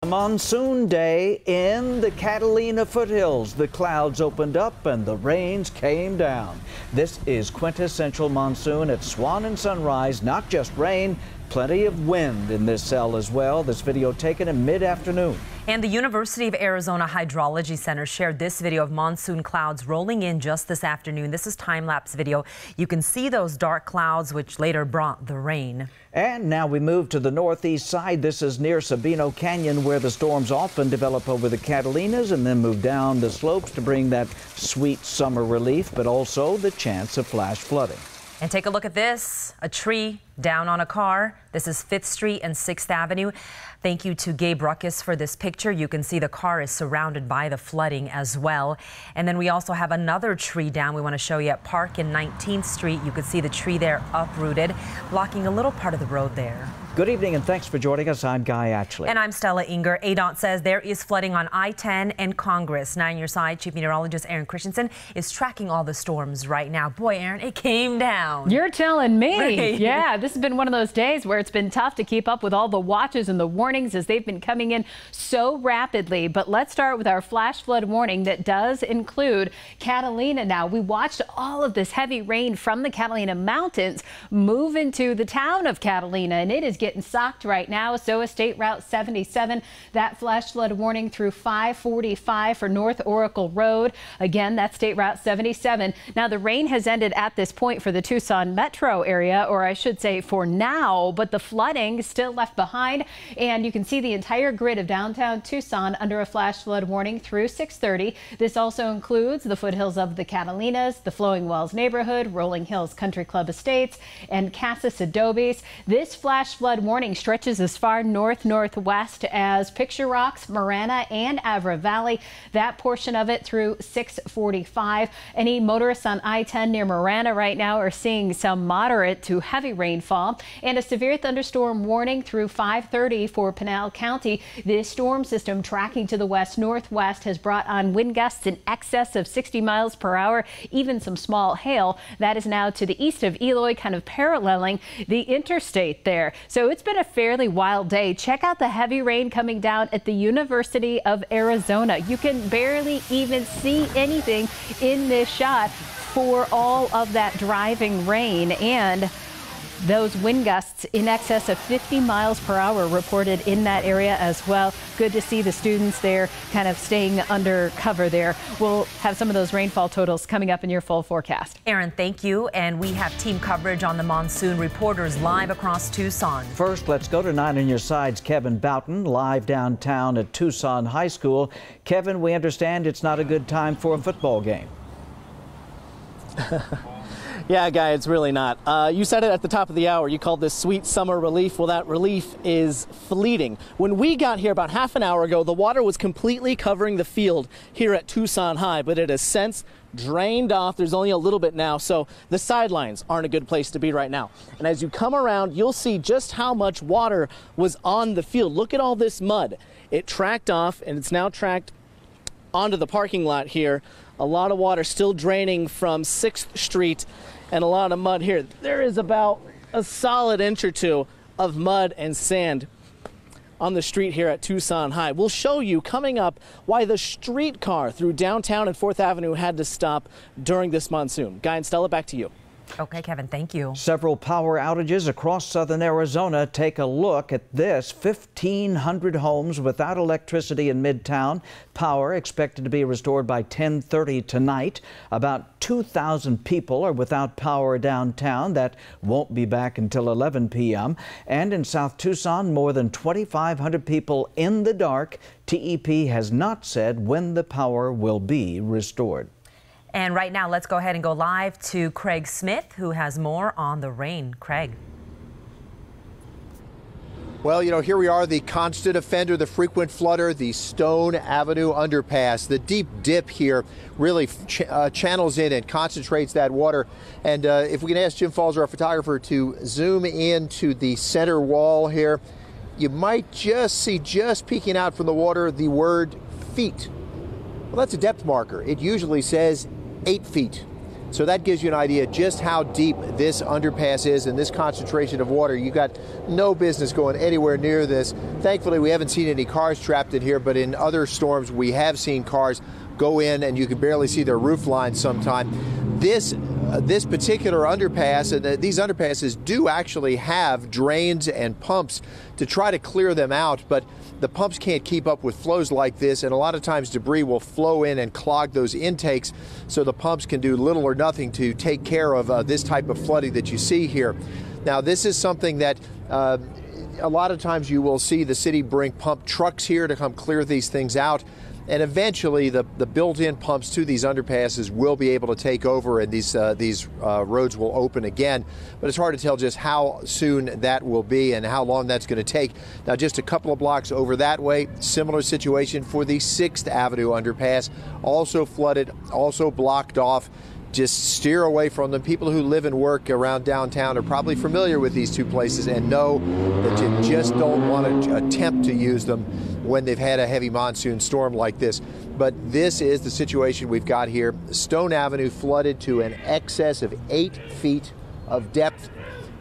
Monsoon day in the Catalina foothills. The clouds opened up and the rains came down. This is quintessential monsoon at Swan and Sunrise. Not just rain, plenty of wind in this cell as well. This video taken in mid-afternoon. And the University of Arizona Hydrology Center shared this video of monsoon clouds rolling in just this afternoon. This is time-lapse video. You can see those dark clouds which later brought the rain. And now we move to the northeast side. This is near Sabino Canyon, where the storms often develop over the Catalinas and then move down the slopes to bring that sweet summer relief, but also the chance of flash flooding. And take a look at this, a tree down on a car. This is 5th Street and 6th Avenue. Thank you to Gabe Ruckus for this picture. You can see the car is surrounded by the flooding as well. And then we also have another tree down. We want to show you at Park and 19th Street. You can see the tree there uprooted, blocking a little part of the road there. Good evening and thanks for joining us. I'm Guy Atchley. And I'm Stella Inger. ADOT says there is flooding on I-10 and Congress. Now on your side, Chief Meteorologist Aaron Christensen is tracking all the storms right now. Boy, Aaron, it came down. You're telling me. Right. Yeah, this has been one of those days where it's been tough to keep up with all the watches and the warnings as they've been coming in so rapidly. But let's start with our flash flood warning that does include Catalina now. We watched all of this heavy rain from the Catalina Mountains move into the town of Catalina, and it is getting socked right now. So is State Route 77. That flash flood warning through 545 for North Oracle Road. Again, that's State Route 77. Now the rain has ended at this point for the Tucson metro area, or I should say for now, but the flooding is still left behind. And you can see the entire grid of downtown Tucson under a flash flood warning through 6:30. This also includes the foothills of the Catalinas, the Flowing Wells neighborhood, Rolling Hills Country Club Estates, and Casas Adobes. This flash flood warning stretches as far northwest as Picture Rocks, Marana, and Avra Valley. That portion of it through 6:45. Any motorists on I-10 near Marana right now are seeing some moderate to heavy rainfall, and a severe thunderstorm warning through 5:30 for Pinal County. This storm system tracking to the west-northwest has brought on wind gusts in excess of 60 miles per hour, even some small hail. That is now to the east of Eloy, kind of paralleling the interstate there. So it's been a fairly wild day. Check out the heavy rain coming down at the University of Arizona. You can barely even see anything in this shot for all of that driving rain, and those wind gusts in excess of 50 miles per hour reported in that area as well. Good to see the students there kind of staying under cover there. We'll have some of those rainfall totals coming up in your full forecast. Aaron, thank you. And we have team coverage on the monsoon. Reporters live across Tucson. First, let's go to 9 on your side's Kevin Boughton, live downtown at Tucson High School. Kevin, we understand it's not a good time for a football game. Yeah, Guy, it's really not. You said it at the top of the hour. You called this sweet summer relief. Well, that relief is fleeting. When we got here about half an hour ago, the water was completely covering the field here at Tucson High, but it has since drained off. There's only a little bit now, so the sidelines aren't a good place to be right now. And as you come around, you'll see just how much water was on the field. Look at all this mud. It tracked off, and it's now tracked onto the parking lot here. A lot of water still draining from 6th Street and a lot of mud here. There is about a solid inch or two of mud and sand on the street here at Tucson High. We'll show you coming up why the streetcar through downtown and 4th Avenue had to stop during this monsoon. Guy and Stella, back to you. Okay, Kevin, thank you. Several power outages across southern Arizona. Take a look at this. 1,500 homes without electricity in Midtown. Power expected to be restored by 10:30 tonight. About 2,000 people are without power downtown. That won't be back until 11 p.m. And in South Tucson, more than 2,500 people in the dark. TEP has not said when the power will be restored. And right now, let's go ahead and go live to Craig Smith, who has more on the rain. Craig. Well, you know, here we are, the constant offender, the frequent flooder, the Stone Avenue underpass. The deep dip here really channels in and concentrates that water. And if we can ask Jim Falls, our photographer, to zoom in to the center wall here, you might just see, just peeking out from the water, the word feet. Well, that's a depth marker. It usually says 8 feet. So that gives you an idea just how deep this underpass is and this concentration of water. You got no business going anywhere near this. Thankfully, we haven't seen any cars trapped in here, but in other storms, we have seen cars go in and you can barely see their roof lines sometime. This particular underpass, and these underpasses do actually have drains and pumps to try to clear them out, but the pumps can't keep up with flows like this, and a lot of times debris will flow in and clog those intakes, so the pumps can do little or nothing to take care of this type of flooding that you see here. Now, this is something that a lot of times you will see the city bring pump trucks here to come clear these things out. And eventually, the built-in pumps to these underpasses will be able to take over, and these roads will open again. But it's hard to tell just how soon that will be and how long that's going to take. Now, just a couple of blocks over that way, similar situation for the 6th Avenue underpass, also flooded, also blocked off. Just steer away from them. People who live and work around downtown are probably familiar with these two places and know that you just don't want to attempt to use them when they've had a heavy monsoon storm like this. But this is the situation we've got here. Stone Avenue flooded to an excess of 8 feet of depth,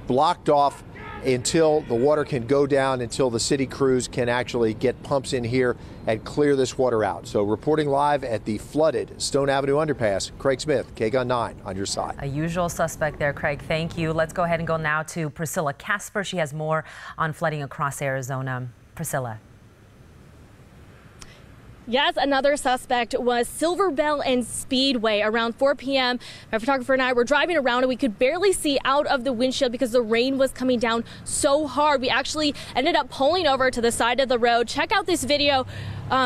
blocked off until the water can go down, until the city crews can actually get pumps in here and clear this water out. So reporting live at the flooded Stone Avenue underpass, Craig Smith, KGUN 9 on your side. A usual suspect there, Craig. Thank you. Let's go ahead and go now to Priscilla Casper. She has more on flooding across Arizona. Priscilla. Yes, another suspect was Silver Bell and Speedway around 4 p.m. My photographer and I were driving around and we could barely see out of the windshield because the rain was coming down so hard. We actually ended up pulling over to the side of the road. Check out this video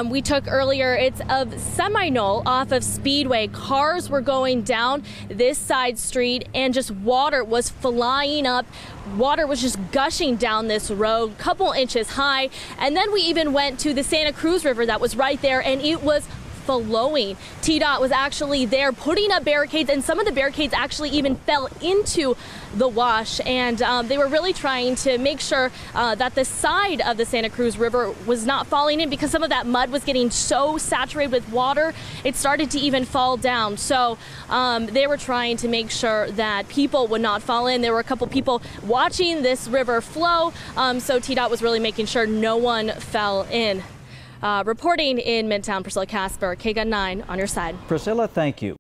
we took earlier. It's of Seminole off of Speedway. Cars were going down this side street and just water was flying up. Water was just gushing down this road, a couple inches high. And then we even went to the Santa Cruz River that was right there, and it was flowing. TDOT was actually there putting up barricades, and some of the barricades actually even fell into the wash, and they were really trying to make sure that the side of the Santa Cruz River was not falling in, because some of that mud was getting so saturated with water it started to even fall down. So they were trying to make sure that people would not fall in. There were a couple people watching this river flow, so TDOT was really making sure no one fell in. Reporting in Midtown, Priscilla Casper, KGUN 9 on your side. Priscilla, thank you.